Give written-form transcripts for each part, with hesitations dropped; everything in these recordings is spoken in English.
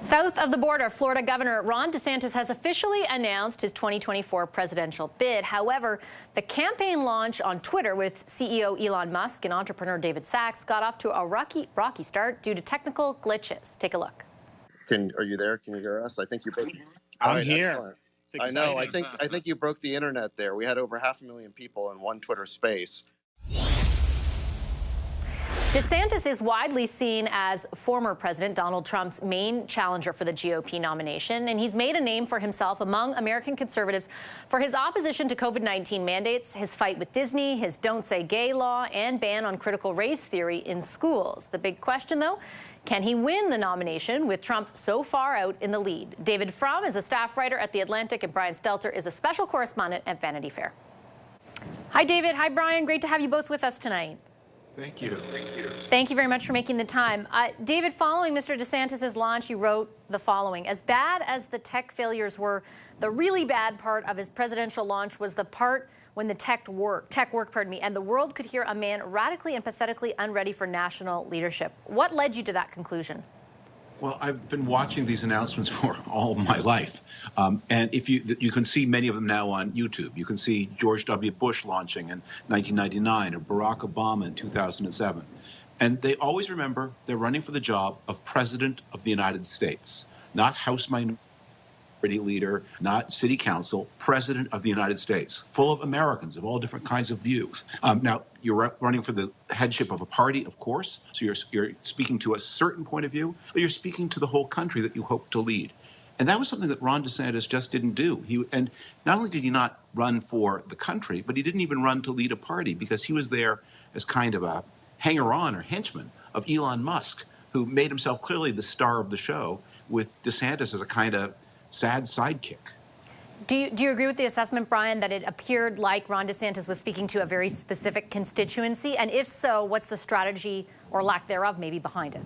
South of the border, Florida Governor Ron DeSantis has officially announced his 2024 presidential bid. However, the campaign launch on Twitter with CEO Elon Musk and entrepreneur David Sachs got off to a rocky start due to technical glitches. Take a look. Are you there? Can you hear us? I think you broke. I'm right, here. Excellent. I know. I think you broke the internet there. We had over 500,000 people in one Twitter space. DeSantis is widely seen as former President Donald Trump's main challenger for the GOP nomination, and he's made a name for himself among American conservatives for his opposition to COVID-19 mandates, his fight with Disney, his Don't Say Gay law, and ban on critical race theory in schools. The big question, though, can he win the nomination with Trump so far out in the lead? David Frum is a staff writer at The Atlantic, and Brian Stelter is a special correspondent at Vanity Fair. Hi, David. Hi, Brian. Great to have you both with us tonight. Thank you. Thank you very much for making the time. David, following Mr. DeSantis' launch, you wrote the following. As bad as the tech failures were, the really bad part of his presidential launch was the part when the tech worked, and the world could hear a man radically and pathetically unready for national leadership. What led you to that conclusion? Well, I've been watching these announcements for all my life. And if you can see many of them now on YouTube. You can see George W. Bush launching in 1999 or Barack Obama in 2007. And they always remember they're running for the job of President of the United States, not House Minority Leader, not City Council, President of the United States, full of Americans of all different kinds of views. Now, you're running for the headship of a party, of course, so you're speaking to a certain point of view, but you're speaking to the whole country that you hope to lead. And that was something that Ron DeSantis just didn't do. And not only did he not run for the country, but he didn't even run to lead a party because he was there as kind of a hanger-on or henchman of Elon Musk, who made himself clearly the star of the show, with DeSantis as a kind of sad sidekick. Do you agree with the assessment, Brian, that it appeared like Ron DeSantis was speaking to a very specific constituency? And if so, what's the strategy or lack thereof maybe behind it?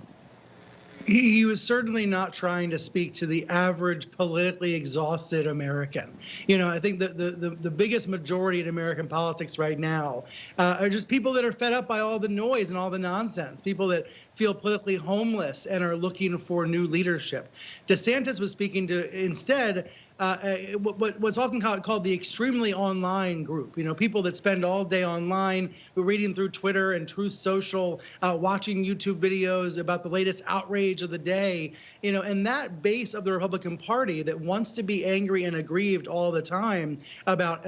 He was certainly not trying to speak to the average politically exhausted American. You know, I think the biggest majority in American politics right now are just people that are fed up by all the noise and all the nonsense, people that feel politically homeless and are looking for new leadership. DeSantis was speaking to, instead, what's often called the extremely online group. You know, people that spend all day online, reading through Twitter and Truth Social, watching YouTube videos about the latest outrage of the day. You know, and that base of the Republican Party that wants to be angry and aggrieved all the time about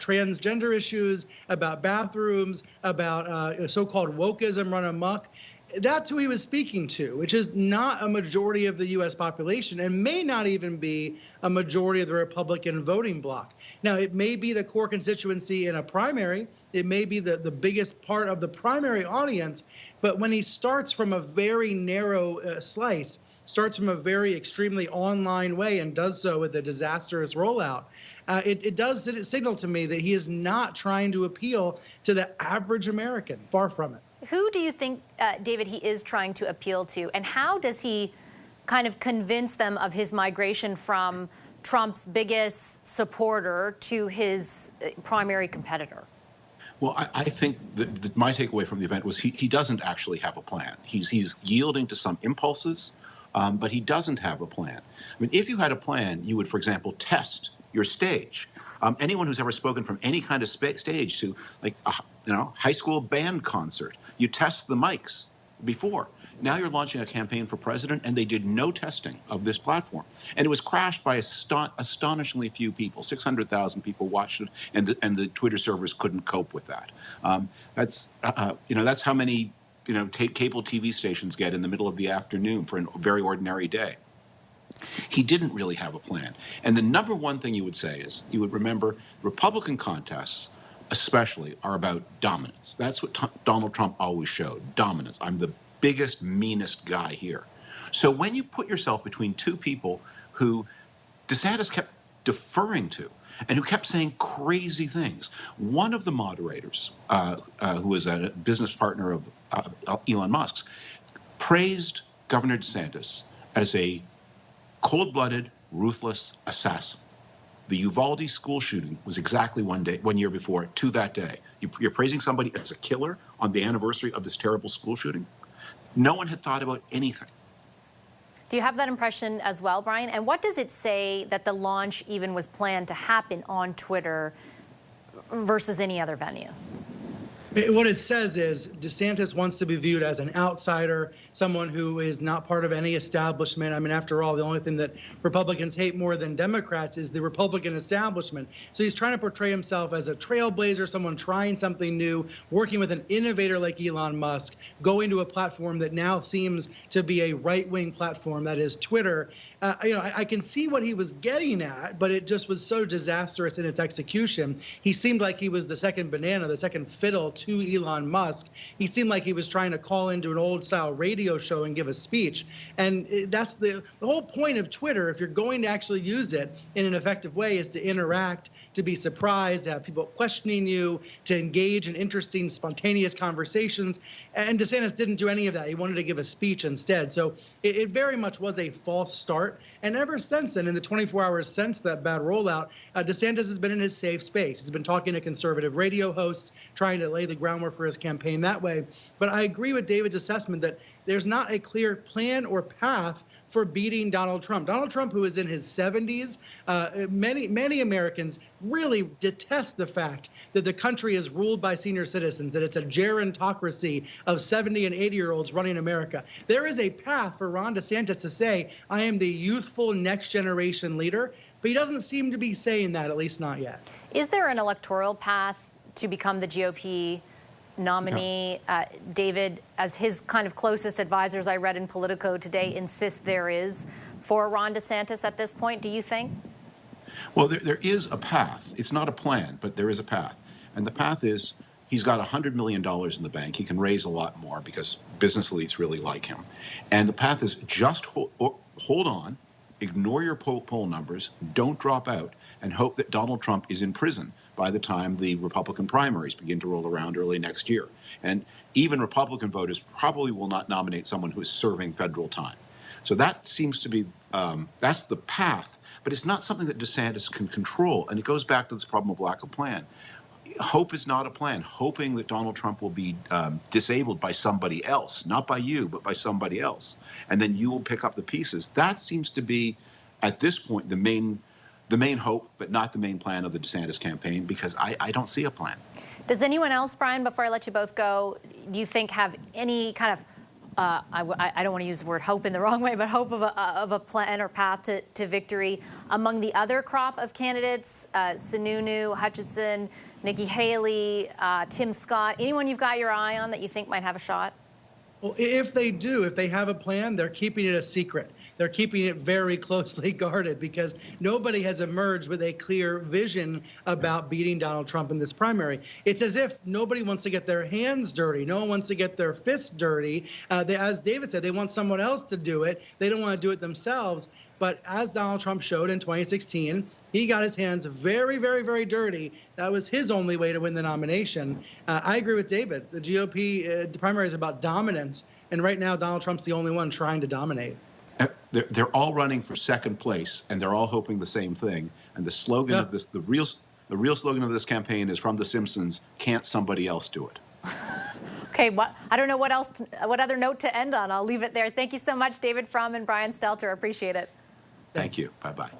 transgender issues, about bathrooms, about so-called wokeism run amok. That's who he was speaking to, which is not a majority of the U.S. population and may not even be a majority of the Republican voting bloc. Now, it may be the core constituency in a primary. It may be the biggest part of the primary audience. But when he starts from a very narrow slice, starts from a very extremely online way and does so with a disastrous rollout, it does signal to me that he is not trying to appeal to the average American. Far from it. Who do you think, David, he is trying to appeal to, and how does he kind of convince them of his migration from Trump's biggest supporter to his primary competitor? Well, I think that my takeaway from the event was he doesn't actually have a plan. He's yielding to some impulses, but he doesn't have a plan. I mean, if you had a plan, you would, for example, test your stage. Anyone who's ever spoken from any kind of stage to, like, high school band concert, you test the mics before. Now you're launching a campaign for president, and they did no testing of this platform. And it was crashed by astonishingly few people. 600,000 people watched it, and the Twitter servers couldn't cope with that. That's how many cable TV stations get in the middle of the afternoon for a very ordinary day. He didn't really have a plan. And the number one thing you would say is, you would remember Republican contests especially are about dominance. That's what Donald Trump always showed, dominance. I'm the biggest, meanest guy here. So when you put yourself between two people who DeSantis kept deferring to and who kept saying crazy things, one of the moderators, who is a business partner of Elon Musk's, praised Governor DeSantis as a cold-blooded, ruthless assassin. The Uvalde school shooting was exactly 1 year before to that day. You're praising somebody as a killer on the anniversary of this terrible school shooting? No one had thought about anything. Do you have that impression as well, Brian? And what does it say that the launch even was planned to happen on Twitter versus any other venue? What it says is DeSantis wants to be viewed as an outsider, someone who is not part of any establishment. I mean, after all, the only thing that Republicans hate more than Democrats is the Republican establishment. So he's trying to portray himself as a trailblazer, someone trying something new, working with an innovator like Elon Musk, going to a platform that now seems to be a right-wing platform, that is Twitter. I can see what he was getting at, but it just was so disastrous in its execution. He seemed like he was the second banana, the second fiddle to Elon Musk. He seemed like he was trying to call into an old-style radio show and give a speech. And that's the whole point of Twitter, if you're going to actually use it in an effective way, is to interact, to be surprised, to have people questioning you, to engage in interesting, spontaneous conversations. And DeSantis didn't do any of that. He wanted to give a speech instead. So it very much was a false start. And ever since then, in the 24 hours since that bad rollout, DeSantis has been in his safe space. He's been talking to conservative radio hosts, trying to lay the groundwork for his campaign that way. But I agree with David's assessment that there's not a clear plan or path for beating Donald Trump. Donald Trump, who is in his 70s, many Americans really detest the fact that the country is ruled by senior citizens, that it's a gerontocracy of 70 and 80-year-olds running America. There is a path for Ron DeSantis to say, I am the youthful next generation leader, but he doesn't seem to be saying that, at least not yet. Is there an electoral path to become the GOP nominee? David, as his kind of closest advisors I read in Politico today insist there is for Ron DeSantis at this point, do you think? Well, there is a path. It's not a plan, but there is a path. And the path is he's got $100 million in the bank. He can raise a lot more because business elites really like him. And the path is just hold on, ignore your poll numbers, don't drop out, and hope that Donald Trump is in prison by the time the Republican primaries begin to roll around early next year. And even Republican voters probably will not nominate someone who is serving federal time. So that seems to be, that's the path, but it's not something that DeSantis can control. And it goes back to this problem of lack of plan. Hope is not a plan. Hoping that Donald Trump will be disabled by somebody else, not by you, but by somebody else. And then you will pick up the pieces. That seems to be, at this point, the main hope, but not the main plan of the DeSantis campaign, because I don't see a plan. Does anyone else, Brian, before I let you both go, do you think have any kind of, I don't want to use the word hope in the wrong way, but hope of a plan or path to victory among the other crop of candidates, Sununu, Hutchinson, Nikki Haley, Tim Scott, anyone you've got your eye on that you think might have a shot? Well, if they do, if they have a plan, they're keeping it a secret. They're keeping it very closely guarded because nobody has emerged with a clear vision about beating Donald Trump in this primary. It's as if nobody wants to get their hands dirty. No one wants to get their fists dirty. As David said, they want someone else to do it. They don't want to do it themselves. But as Donald Trump showed in 2016, he got his hands very, very, very dirty. That was his only way to win the nomination. I agree with David. The GOP primary is about dominance. And right now, Donald Trump's the only one trying to dominate. They're all running for second place, and they're all hoping the same thing. And the slogan of this, the real slogan of this campaign is from The Simpsons: "Can't somebody else do it?" Okay, I don't know what other note to end on. I'll leave it there. Thank you so much, David Frum and Brian Stelter. Appreciate it. Thank you. Bye-bye.